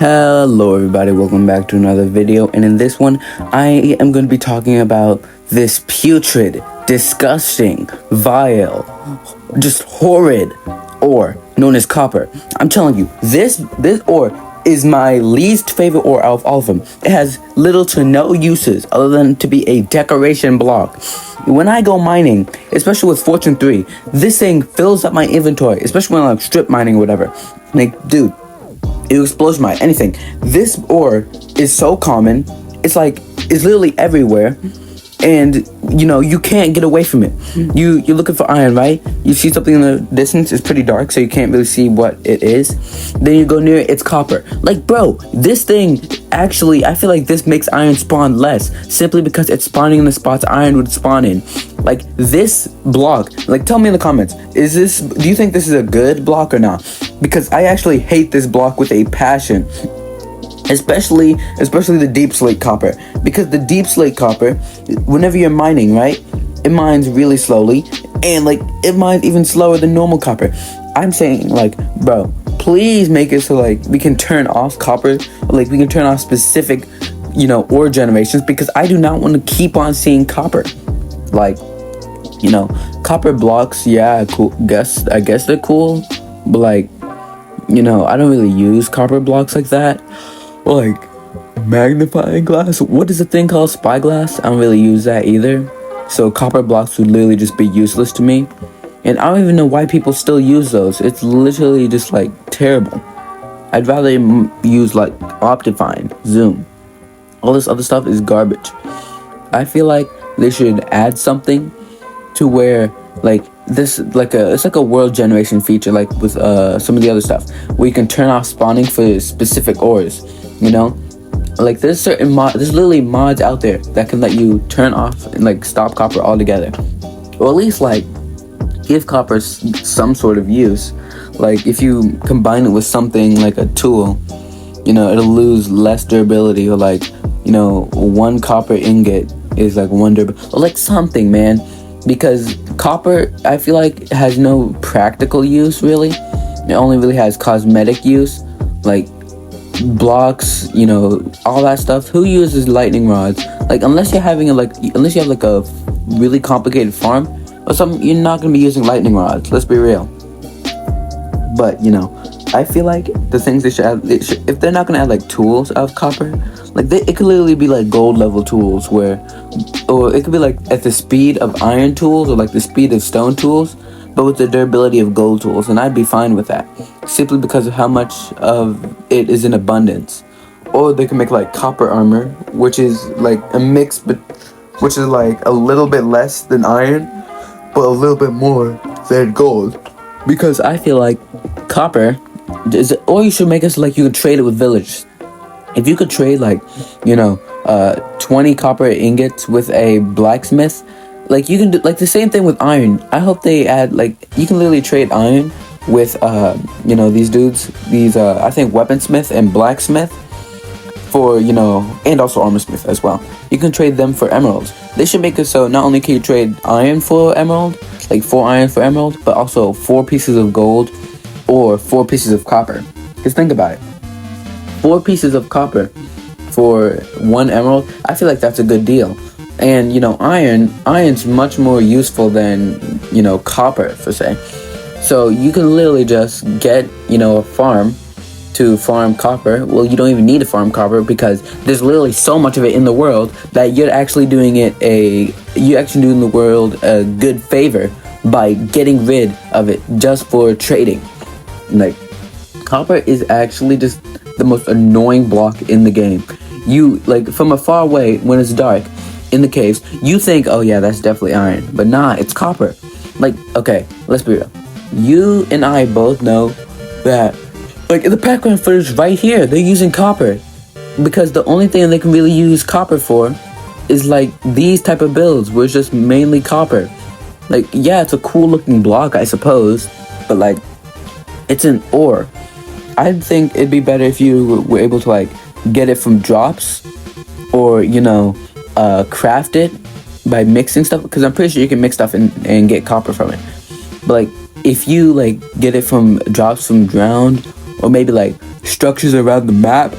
Hello everybody, welcome back to another video, and in this one I am going to be talking about this putrid, disgusting, vile, just horrid ore known as copper. I'm telling you, this ore is my least favorite ore out of all of them. It has little to no uses other than to be a decoration block. When I go mining, especially with Fortune 3, this thing fills up my inventory, especially when I'm strip mining or whatever. Like, dude, it explodes my anything. This ore is so common. It's literally everywhere, and you can't get away from it. You're looking for iron, right? You see something in the distance, it's pretty dark, so you can't really see what it is. Then you go near it, it's copper. Like, bro, this thing actually, I feel like this makes iron spawn less, simply because it's spawning in the spots iron would spawn in. Like, this block, like, tell me in the comments, do you think this is a good block or not? Because I actually hate this block with a passion. Especially the deep slate copper, because the deep slate copper, whenever you're mining, right, it mines really slowly, and like it mines even slower than normal copper. I'm saying, like, bro, please make it so like we can turn off copper, or like we can turn off specific ore generations, because I do not want to keep on seeing copper. Like, copper blocks, yeah, cool, I guess they're cool, but like, I don't really use copper blocks like that. Like, magnifying glass, what is the thing called? Spyglass? I don't really use that either. So copper blocks would literally just be useless to me, and I don't even know why people still use those. It's literally just like terrible. I'd rather use like Optifine, Zoom. All this other stuff is garbage. I feel like they should add something to where like this, it's like a world generation feature, like with some of the other stuff, where you can turn off spawning for specific ores. Like there's literally mods out there that can let you turn off and like stop copper altogether, or at least like give copper some sort of use. Like if you combine it with something like a tool, it'll lose less durability, or like one copper ingot is like one durability, or like something, man. Because copper, I feel like, has no practical use really. It only really has cosmetic use, like blocks, all that stuff. Who uses lightning rods? Like, unless you have like a really complicated farm or something, you're not gonna be using lightning rods. Let's be real. But I feel like the things they should add, if they're not gonna add like tools out of copper, like it could literally be like gold level tools, or it could be like at the speed of iron tools, or like the speed of stone tools, but with the durability of gold tools, and I'd be fine with that, simply because of how much of it is in abundance. Or they can make like copper armor, which is like a mix, but which is like a little bit less than iron, but a little bit more than gold. Because I feel like copper or you should make it so like you can trade it with villagers. If you could trade like 20 copper ingots with a blacksmith, like you can do like the same thing with iron. I hope they add, like, you can literally trade iron with these dudes, I think weaponsmith and blacksmith, for and also armorsmith as well. You can trade them for emeralds. They should make it so not only can you trade iron for emerald, like 4 iron for emerald, but also 4 pieces of gold or 4 pieces of copper. Just think about it. 4 pieces of copper for 1 emerald. I feel like that's a good deal. And iron's much more useful than copper, per se. So you can literally just get a farm to farm copper. Well, you don't even need to farm copper, because there's literally so much of it in the world that you're actually doing the world a good favor by getting rid of it just for trading. Like, copper is actually just the most annoying block in the game. You, like, from a far away, when it's dark in the caves, you think, oh yeah, that's definitely iron, but nah, it's copper. Like, okay, let's be real. You and I both know that, like, in the background footage right here, they're using copper, because the only thing they can really use copper for is like these type of builds where it's just mainly copper. Like, yeah, it's a cool looking block, I suppose, but like, it's an ore. I think it'd be better if you were able to like get it from drops, or craft it by mixing stuff, because I'm pretty sure you can mix stuff and get copper from it. But like, if you like get it from drops from ground, or maybe like structures around the map,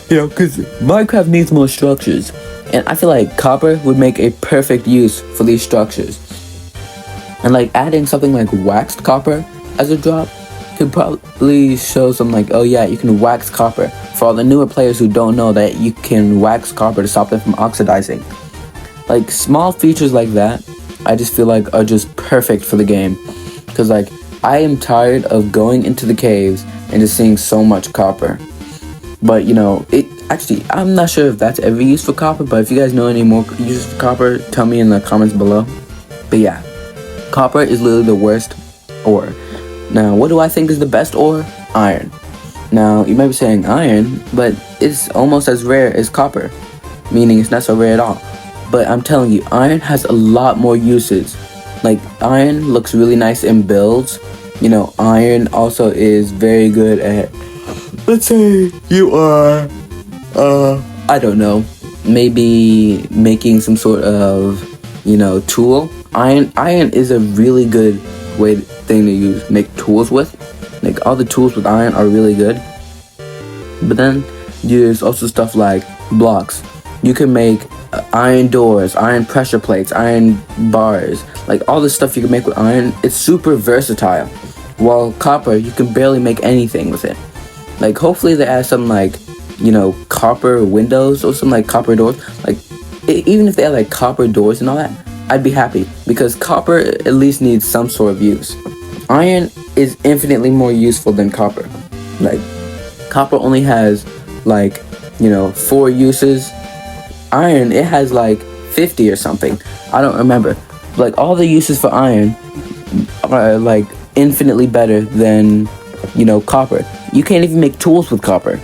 because Minecraft needs more structures, and I feel like copper would make a perfect use for these structures. And like adding something like waxed copper as a drop could probably show some like, oh yeah, you can wax copper, for all the newer players who don't know that you can wax copper to stop them from oxidizing. Like small features like that, I just feel like are just perfect for the game, because like I am tired of going into the caves and just seeing so much copper. But it actually, I'm not sure if that's ever used for copper, but if you guys know any more uses for copper, tell me in the comments below. But yeah, copper is literally the worst ore. Now, what do I think is the best ore? Iron. Now, you might be saying iron, but it's almost as rare as copper, meaning it's not so rare at all. But I'm telling you, iron has a lot more uses. Like, iron looks really nice in builds. Iron also is very good at, let's say you are, I don't know, maybe making some sort of, tool. Iron is a really good thing to make tools with. Like, all the tools with iron are really good. But then there's also stuff like blocks. You can make iron doors, iron pressure plates, iron bars, like all the stuff you can make with iron. It's super versatile. While copper, you can barely make anything with it. Like, hopefully they add some like, copper windows or some like copper doors. Like, even if they add like copper doors and all that, I'd be happy, because copper at least needs some sort of use. Iron is infinitely more useful than copper. Like, copper only has like, 4 uses. Iron, it has like 50 or something. I don't remember. Like, all the uses for iron are like infinitely better than, copper. You can't even make tools with copper.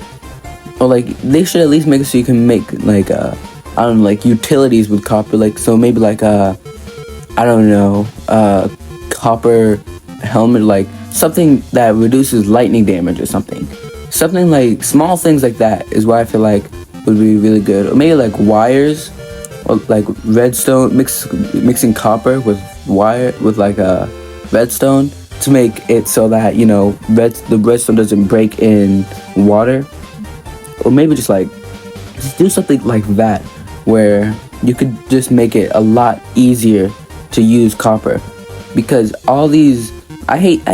Or like, they should at least make it so you can make like I don't know, like utilities with copper. Like, so maybe like I don't know, copper helmet, like something that reduces lightning damage or something. Something like small things like that is what I feel like would be really good. Or maybe like wires, or like redstone, mixing copper with wire, with like a redstone, to make it so that the redstone doesn't break in water. Or maybe just do something like that, where you could just make it a lot easier to use copper. Because all these, I hate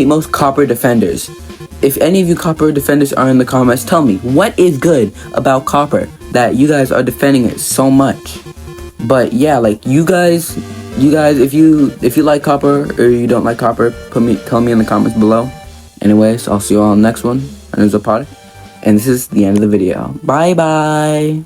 most copper defenders. If any of you copper defenders are in the comments, tell me, what is good about copper that you guys are defending it so much? But yeah, like you guys, if you like copper or you don't like copper, tell me in the comments below. Anyways, I'll see you all in the next one. My name is putrid, and this is the end of the video. Bye bye.